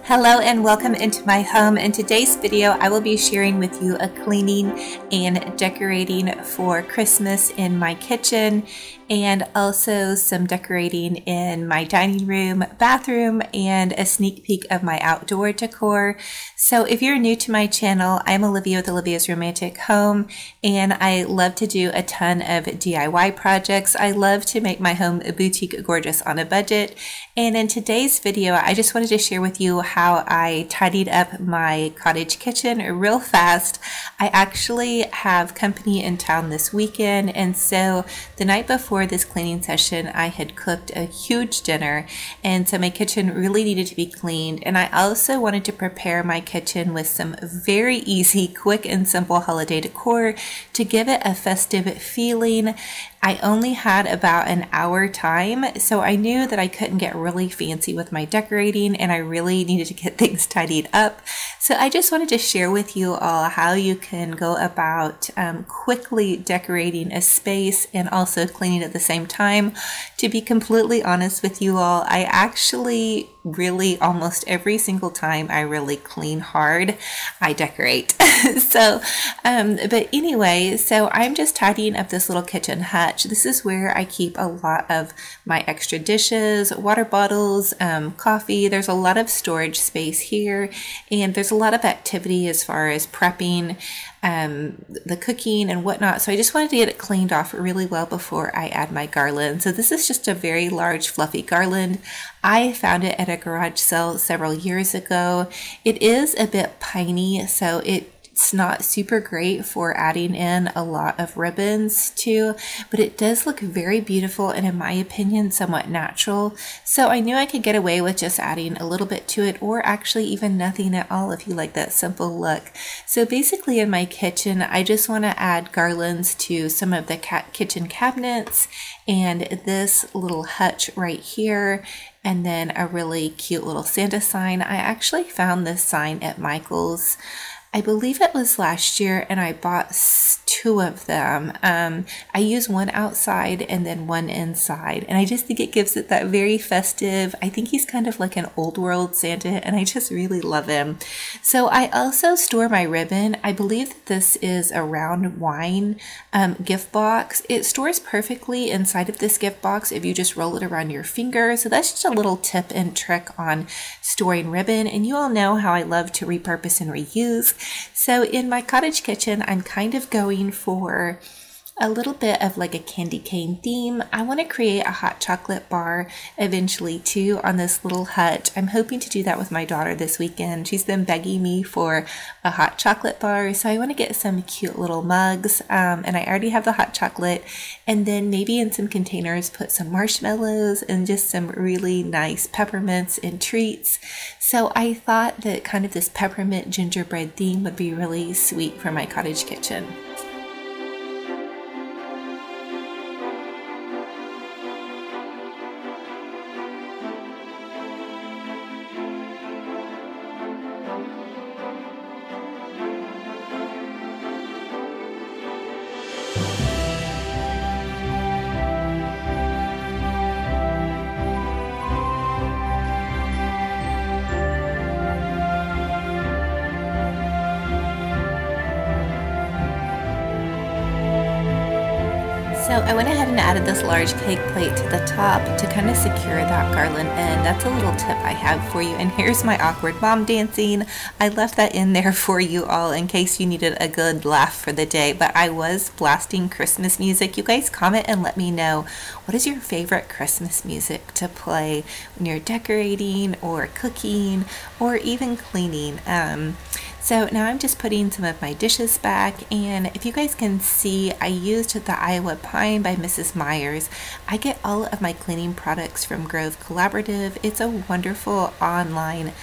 Hello and welcome into my home. In today's video I will be sharing with you a cleaning and decorating for Christmas in my kitchen, and also some decorating in my dining room, bathroom, and a sneak peek of my outdoor decor. So if you're new to my channel, I'm Olivia with Olivia's Romantic Home, and I love to do a ton of DIY projects. I love to make my home a boutique gorgeous on a budget. And in today's video, I just wanted to share with you how I tidied up my cottage kitchen real fast. I actually have company in town this weekend, and so the night before this cleaning session, I had cooked a huge dinner, and so my kitchen really needed to be cleaned. And I also wanted to prepare my kitchen with some very easy, quick, and simple holiday decor to give it a festive feeling. I only had about an hour time, so I knew that I couldn't get really fancy with my decorating, and I really needed to get things tidied up. So I just wanted to share with you all how you can go about quickly decorating a space and also cleaning at the same time. To be completely honest with you all, I actually really almost every single time I really clean hard, I decorate. But anyway, so I'm just tidying up this little kitchen hutch. This is where I keep a lot of my extra dishes, water bottles, coffee. There's a lot of storage space here, and there's a lot of activity as far as prepping, the cooking and whatnot. So I just wanted to get it cleaned off really well before I add my garland. So this is just a very large fluffy garland. I found it at a garage sale several years ago. It is a bit piney, so it's not super great for adding in a lot of ribbons to, but it does look very beautiful and, in my opinion, somewhat natural. So I knew I could get away with just adding a little bit to it, or actually even nothing at all if you like that simple look. So basically in my kitchen, I just want to add garlands to some of the kitchen cabinets and this little hutch right here, and then a really cute little Santa sign. I actually found this sign at Michael's, I believe it was last year, and I bought two of them. I use one outside and then one inside, and I just think it gives it that very festive. I think he's kind of like an old world Santa, and I just really love him. So I also store my ribbon. I believe that this is a round wine gift box. It stores perfectly inside of this gift box if you just roll it around your finger. So that's just a little tip and trick on storing ribbon, and you all know how I love to repurpose and reuse. So in my cottage kitchen, I'm kind of going for a little bit of like a candy cane theme. I want to create a hot chocolate bar eventually too on this little hutch. I'm hoping to do that with my daughter this weekend. She's been begging me for a hot chocolate bar, so I want to get some cute little mugs, and I already have the hot chocolate, and then maybe in some containers put some marshmallows and just some really nice peppermints and treats. So I thought that kind of this peppermint gingerbread theme would be really sweet for my cottage kitchen. So I went ahead and added this large cake plate to the top to kind of secure that garland in. That's a little tip I have for you. And here's my awkward mom dancing. I left that in there for you all in case you needed a good laugh for the day. But I was blasting Christmas music. You guys comment and let me know, what is your favorite Christmas music to play when you're decorating or cooking or even cleaning? So now I'm just putting some of my dishes back, and if you guys can see, I used the Iowa Pine by Mrs. Myers. I get all of my cleaning products from Grove Collaborative. It's a wonderful online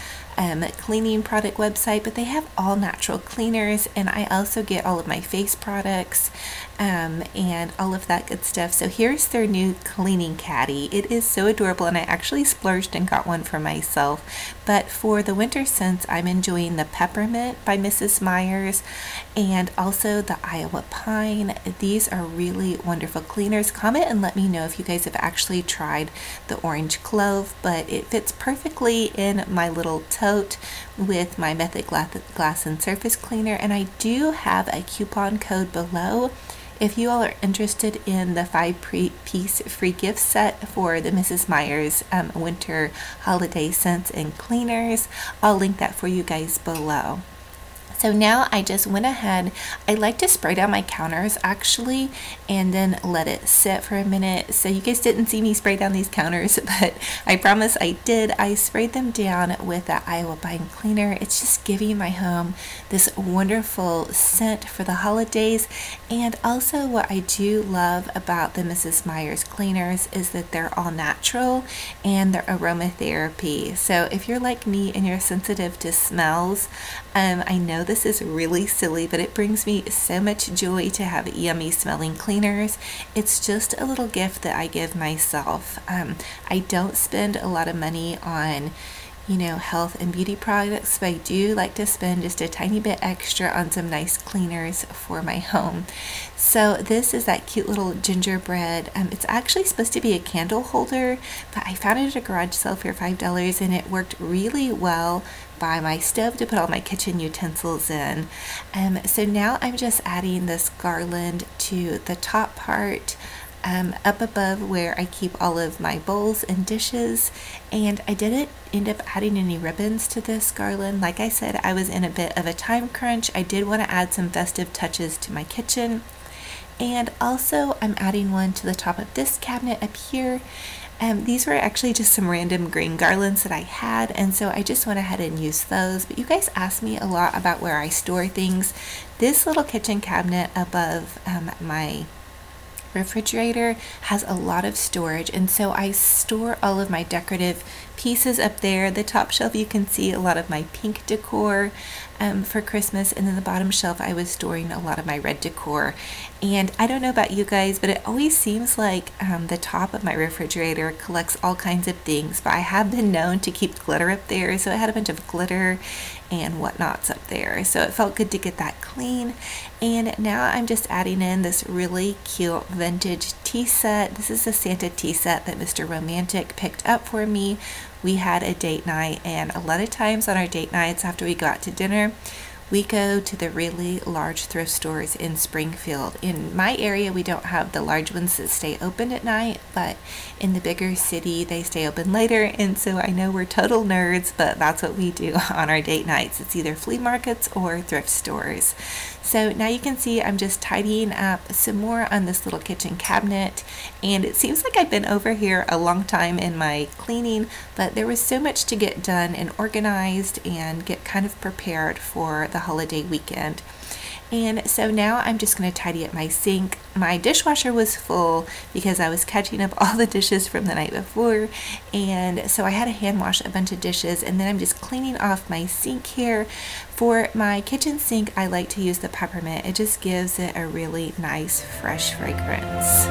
cleaning product website, but they have all natural cleaners, and I also get all of my face products and all of that good stuff. So here's their new cleaning caddy. It is so adorable, and I actually splurged and got one for myself. But for the winter scents, I'm enjoying the Peppermint by Mrs. Myers and also the Iowa Pine. These are really wonderful cleaners. Comment and let me know if you guys have actually tried the Orange Clove, but it fits perfectly in my little tub tote with my Method Glass and Surface Cleaner, and I do have a coupon code below. If you all are interested in the 5-piece free gift set for the Mrs. Meyer's winter holiday scents and cleaners, I'll link that for you guys below. So now I just went ahead, I like to spray down my counters actually and then let it sit for a minute. So you guys didn't see me spray down these counters, but I promise I did. I sprayed them down with that Iowa Pine Cleaner. It's just giving my home this wonderful scent for the holidays. And also what I do love about the Mrs. Meyer's cleaners is that they're all natural and they're aromatherapy. So if you're like me and you're sensitive to smells, I know this is really silly, but it brings me so much joy to have yummy smelling cleaners. It's just a little gift that I give myself. I don't spend a lot of money on, you know, health and beauty products, but I do like to spend just a tiny bit extra on some nice cleaners for my home. So this is that cute little gingerbread. It's actually supposed to be a candle holder, but I found it at a garage sale for $5 and it worked really well by my stove to put all my kitchen utensils in. So now I'm just adding this garland to the top part up above where I keep all of my bowls and dishes, and I didn't end up adding any ribbons to this garland. Like I said, I was in a bit of a time crunch. I did want to add some festive touches to my kitchen, and also I'm adding one to the top of this cabinet up here. These were actually just some random green garlands that I had, and so I just went ahead and used those. But you guys asked me a lot about where I store things. This little kitchen cabinet above my refrigerator has a lot of storage, and so I store all of my decorative pieces up there. The top shelf you can see a lot of my pink decor for Christmas, and then the bottom shelf I was storing a lot of my red decor. And I don't know about you guys, but it always seems like the top of my refrigerator collects all kinds of things, but I have been known to keep glitter up there, so I had a bunch of glitter and whatnots up there, so it felt good to get that clean. And now I'm just adding in this really cute vintage tea set. This is a Santa tea set that Mr. Romantic picked up for me. We had a date night, and a lot of times on our date nights after we go out to dinner, we go to the really large thrift stores in Springfield. In my area, we don't have the large ones that stay open at night, but in the bigger city, they stay open later. And so I know we're total nerds, but that's what we do on our date nights. It's either flea markets or thrift stores. So now you can see I'm just tidying up some more on this little kitchen cabinet, and it seems like I've been over here a long time in my cleaning, but there was so much to get done and organized and get kind of prepared for the holiday weekend. And so now I'm just going to tidy up my sink. My dishwasher was full because I was catching up all the dishes from the night before, and so I had to hand wash a bunch of dishes, and then I'm just cleaning off my sink here. For my kitchen sink, I like to use the peppermint. It just gives it a really nice fresh fragrance.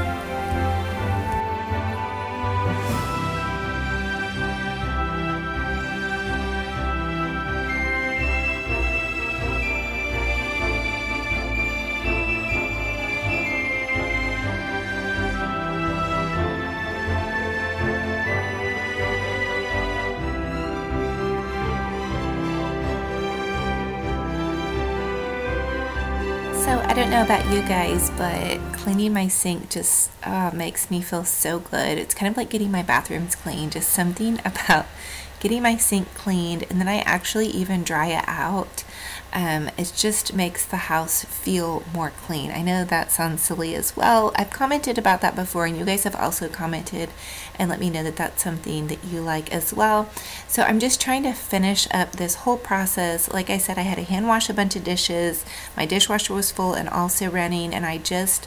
So I don't know about you guys, but cleaning my sink just makes me feel so good. It's kind of like getting my bathrooms clean, just something about getting my sink cleaned, and then I actually even dry it out. It just makes the house feel more clean. I know that sounds silly as well. I've commented about that before, and you guys have also commented and let me know that that's something that you like as well. So I'm just trying to finish up this whole process. Like I said, I had to hand wash a bunch of dishes. My dishwasher was full and also running, and I just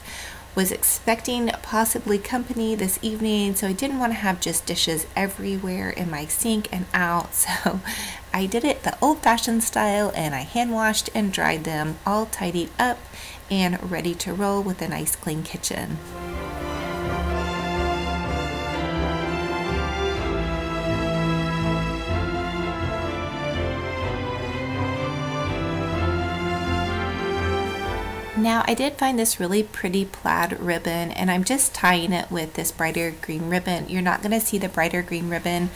was expecting possibly company this evening, so I didn't want to have just dishes everywhere in my sink and out. So I did it the old-fashioned style, and I hand washed and dried them, all tidied up and ready to roll with a nice clean kitchen. Now I did find this really pretty plaid ribbon, and I'm just tying it with this brighter green ribbon. You're not going to see the brighter green ribbon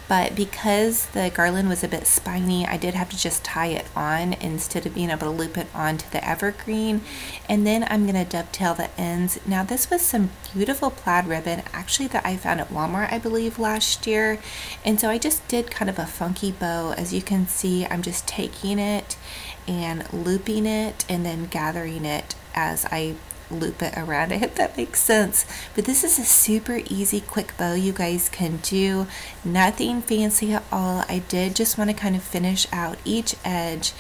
but because the garland was a bit spiny, I did have to just tie it on instead of being able to loop it onto the evergreen. And then I'm going to dovetail the ends. Now this was some beautiful plaid ribbon, actually, that I found at Walmart, I believe, last year. And so I just did kind of a funky bow. As you can see, I'm just taking it and looping it and then gathering it as I loop it around. I hope that makes sense. But this is a super easy, quick bow you guys can do. Nothing fancy at all. I did just want to kind of finish out each edge.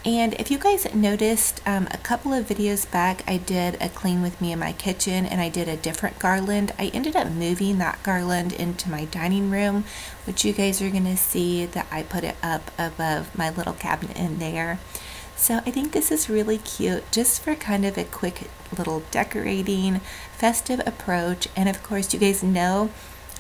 And if you guys noticed, a couple of videos back, I did a clean with me in my kitchen and I did a different garland. I ended up moving that garland into my dining room, which you guys are going to see that I put it up above my little cabinet in there. So I think this is really cute, just for kind of a quick little decorating, festive approach. And of course, you guys know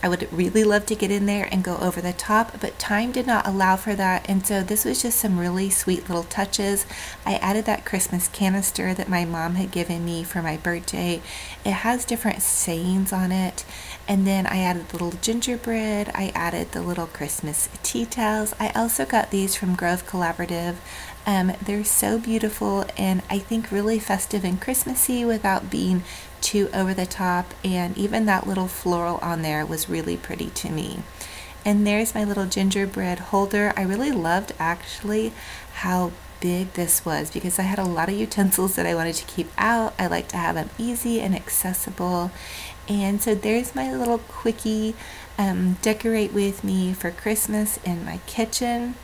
I would really love to get in there and go over the top, but time did not allow for that. And so this was just some really sweet little touches. I added that Christmas canister that my mom had given me for my birthday. It has different sayings on it. And then I added the little gingerbread. I added the little Christmas tea towels. I also got these from Grove Collaborative. They're so beautiful and I think really festive and Christmassy without being too over the top, and even that little floral on there was really pretty to me. And there's my little gingerbread holder. I really loved actually how big this was because I had a lot of utensils that I wanted to keep out. I like to have them easy and accessible. And so there's my little quickie decorate with me for Christmas in my kitchen.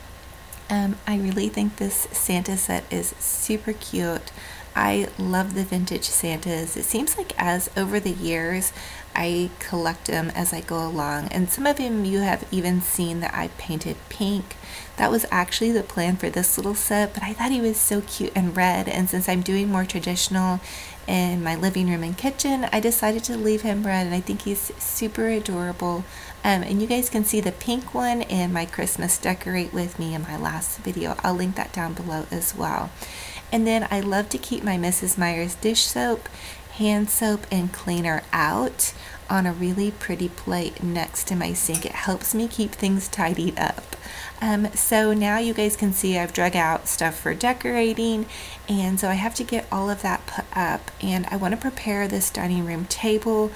I really think this Santa set is super cute. I love the vintage Santas. It seems like as over the years I collect them as I go along, and some of them you have even seen that I painted pink. That was actually the plan for this little set, but I thought he was so cute and red, and since I'm doing more traditional in my living room and kitchen, I decided to leave him red, and I think he's super adorable. And you guys can see the pink one in my Christmas decorate with me in my last video. I'll link that down below as well. And then I love to keep my Mrs. Meyer's dish soap, hand soap, and cleaner out on a really pretty plate next to my sink. It helps me keep things tidied up. So now you guys can see I've drug out stuff for decorating, and so I have to get all of that put up, and I want to prepare this dining room table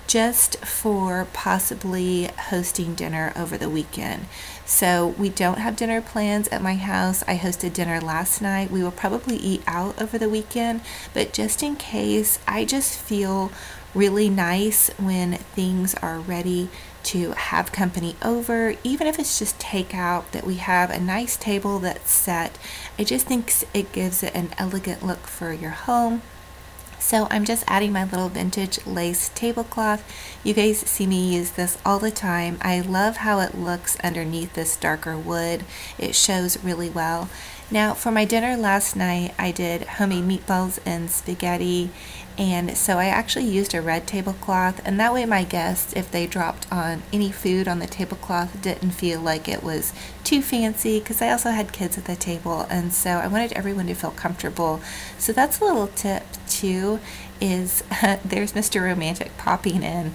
just for possibly hosting dinner over the weekend. So we don't have dinner plans at my house. I hosted dinner last night. We will probably eat out over the weekend, but just in case, I just feel really nice when things are ready to have company over, even if it's just takeout, that we have a nice table that's set. I just think it gives it an elegant look for your home. So I'm just adding my little vintage lace tablecloth. You guys see me use this all the time. I love how it looks underneath this darker wood. It shows really well. Now for my dinner last night, I did homemade meatballs and spaghetti, and so I actually used a red tablecloth, and that way my guests, if they dropped on any food on the tablecloth, didn't feel like it was too fancy, because I also had kids at the table, and so I wanted everyone to feel comfortable. So that's a little tip too, is there's Mr. Romantic popping in.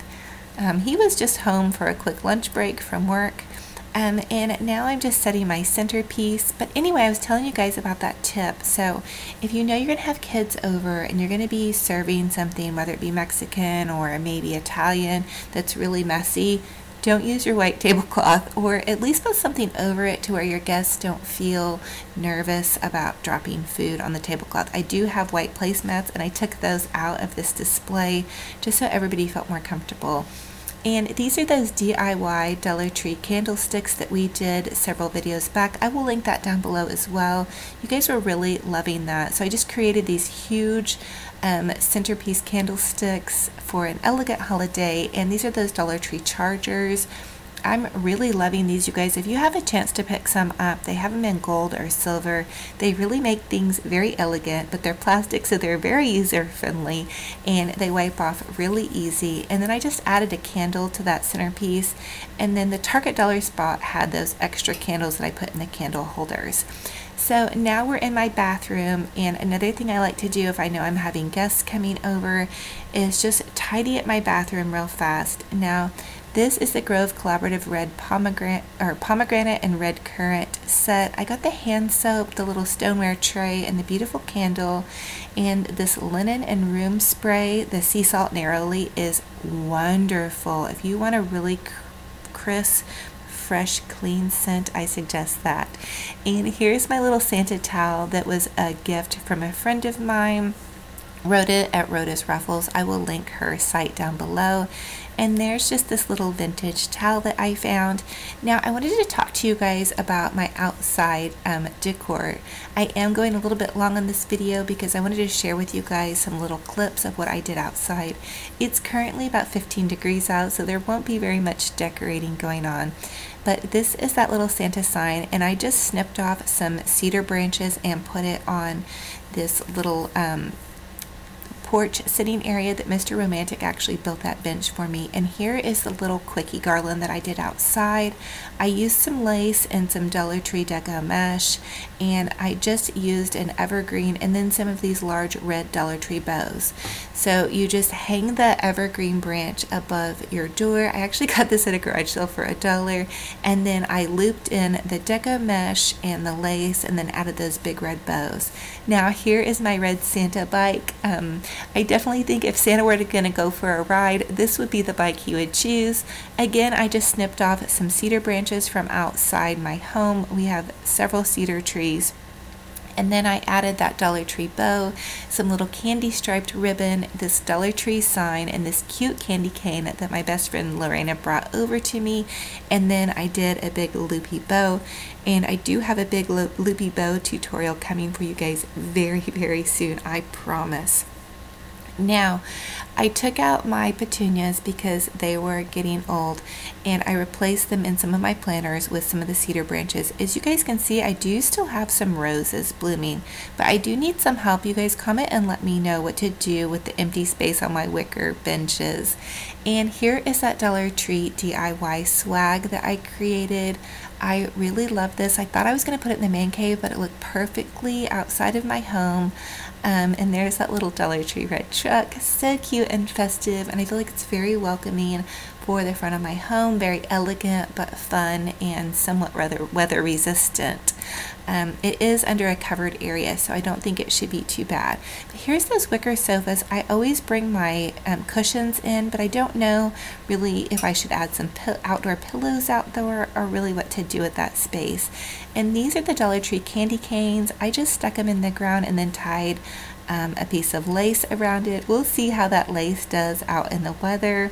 He was just home for a quick lunch break from work. And now I'm just setting my centerpiece. But anyway, I was telling you guys about that tip. So if you know you're going to have kids over and you're going to be serving something, whether it be Mexican or maybe Italian, that's really messy, don't use your white tablecloth, or at least put something over it to where your guests don't feel nervous about dropping food on the tablecloth. I do have white placemats, and I took those out of this display just so everybody felt more comfortable. And these are those DIY Dollar Tree candlesticks that we did several videos back. I will link that down below as well. You guys were really loving that. So I just created these huge centerpiece candlesticks for an elegant holiday. And these are those Dollar Tree chargers. I'm really loving these, you guys. If you have a chance to pick some up, they have them in gold or silver. They really make things very elegant, but they're plastic, so they're very user friendly, and they wipe off really easy. And then I just added a candle to that centerpiece, and then the Target Dollar Spot had those extra candles that I put in the candle holders. So now we're in my bathroom, and another thing I like to do if I know I'm having guests coming over is just tidy up my bathroom real fast. Now, This is the Grove Collaborative Red Pomegranate and Red Currant set. I got the hand soap, the little stoneware tray, and the beautiful candle, and this linen and room spray, the Sea Salt Narrowly, is wonderful. If you want a really crisp, fresh, clean scent, I suggest that. And here's my little Santa towel that was a gift from a friend of mine, Rhoda at Rhoda's Ruffles. I will link her site down below. And there's just this little vintage towel that I found. Now I wanted to talk to you guys about my outside decor. I am going a little bit long on this video because I wanted to share with you guys some little clips of what I did outside. It's currently about 15 degrees out, so there won't be very much decorating going on. But this is that little Santa sign, and I just snipped off some cedar branches and put it on this little porch sitting area that Mr. Romantic actually built that bench for me. And here is the little quickie garland that I did outside. I used some lace and some Dollar Tree DECO mesh, and I just used an evergreen and then some of these large red Dollar Tree bows. So you just hang the evergreen branch above your door. I actually got this at a garage sale for $1, and then I looped in the DECO mesh and the lace and then added those big red bows. Now here is my red Santa bike. I definitely think if Santa were going to go for a ride, this would be the bike he would choose. Again, I just snipped off some cedar branches from outside my home. We have several cedar trees. And then I added that Dollar Tree bow, some little candy striped ribbon, this Dollar Tree sign, and this cute candy cane that my best friend Lorena brought over to me. And then I did a big loopy bow, and I do have a big loopy bow tutorial coming for you guys very, very soon, I promise. Now, I took out my petunias because they were getting old, and I replaced them in some of my planters with some of the cedar branches. As you guys can see, I do still have some roses blooming, but I do need some help. You guys comment and let me know what to do with the empty space on my wicker benches. And here is that Dollar Tree DIY swag that I created. I really love this. I thought I was going to put it in the man cave, but it looked perfectly outside of my home. And there's that little Dollar Tree red truck, so cute and festive, and I feel like it's very welcoming for the front of my home. Very elegant but fun and somewhat rather weather resistant. It is under a covered area, so I don't think it should be too bad. But here's those wicker sofas. I always bring my cushions in, but I don't know really if I should add some outdoor pillows outdoor or really what to do with that space. And these are the Dollar Tree candy canes. I just stuck them in the ground and then tied a piece of lace around it. We'll see how that lace does out in the weather.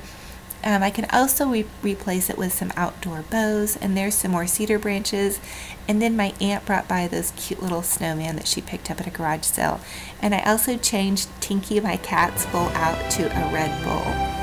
I can also replace it with some outdoor bows, and there's some more cedar branches. And then my aunt brought by those cute little snowman that she picked up at a garage sale. And I also changed Tinky, my cat's bowl, out to a red bowl.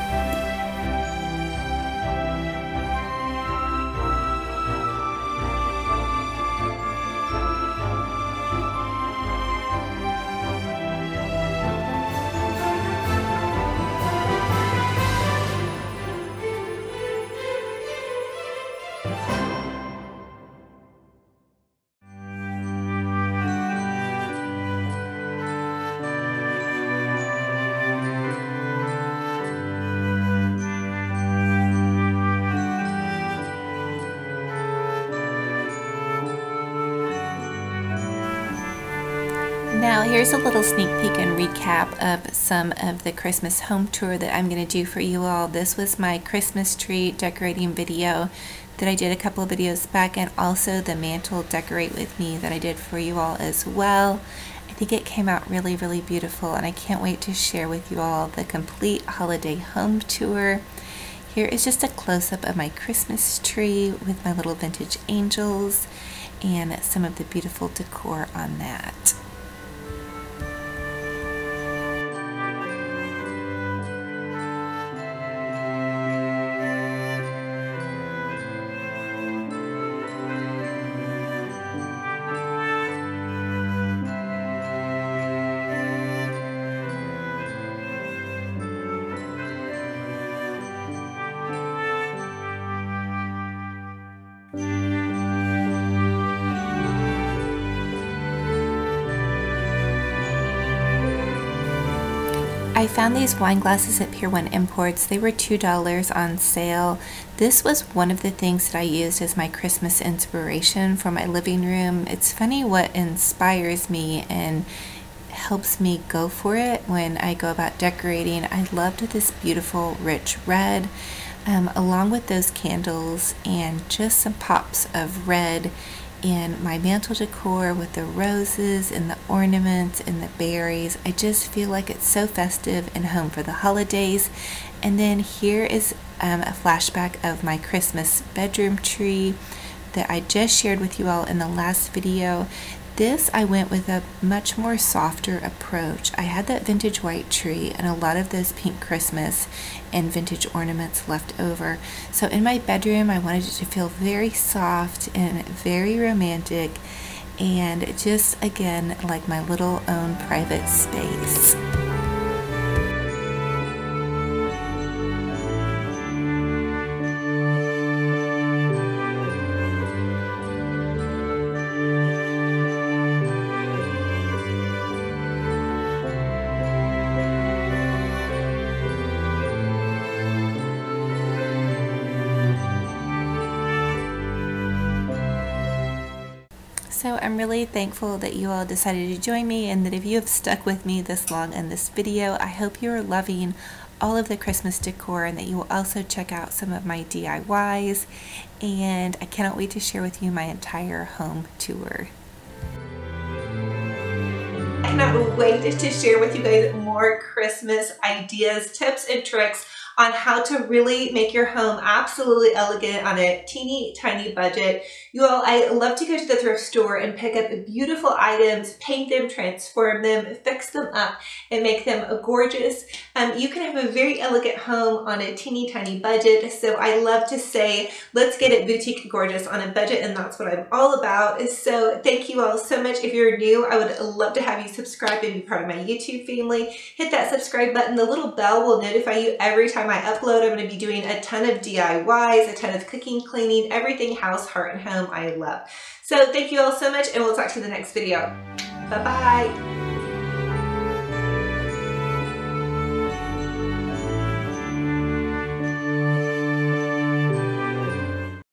Now here's a little sneak peek and recap of some of the Christmas home tour that I'm going to do for you all. This was my Christmas tree decorating video that I did a couple of videos back, and also the mantle decorate with me that I did for you all as well. I think it came out really, really beautiful, and I can't wait to share with you all the complete holiday home tour. Here is just a close-up of my Christmas tree with my little vintage angels and some of the beautiful decor on that. I found these wine glasses at Pier 1 Imports. They were $2 on sale. This was one of the things that I used as my Christmas inspiration for my living room. It's funny what inspires me and helps me go for it when I go about decorating. I loved this beautiful rich red, along with those candles and just some pops of red and my mantle decor with the roses and the ornaments and the berries. I just feel like it's so festive and home for the holidays. And then here is a flashback of my Christmas bedroom tree that I just shared with you all in the last video. This I went with a much more softer approach. I had that vintage white tree and a lot of those pink Christmas and vintage ornaments left over. So in my bedroom I wanted it to feel very soft and very romantic and just again like my little own private space. So I'm really thankful that you all decided to join me and that if you have stuck with me this long in this video, I hope you are loving all of the Christmas decor and that you will also check out some of my DIYs, and I cannot wait to share with you my entire home tour. I cannot wait to share with you guys more Christmas ideas, tips, and tricks on how to really make your home absolutely elegant on a teeny tiny budget. You all, I love to go to the thrift store and pick up beautiful items, paint them, transform them, fix them up, and make them gorgeous. You can have a very elegant home on a teeny tiny budget. So I love to say, let's get it boutique gorgeous on a budget, and that's what I'm all about. So thank you all so much. If you're new, I would love to have you subscribe and be part of my YouTube family. Hit that subscribe button. The little bell will notify you every time I upload. I'm going to be doing a ton of DIYs, a ton of cooking, cleaning, everything house, heart, and home I love. So thank you all so much, and we'll talk to you in the next video. Bye-bye.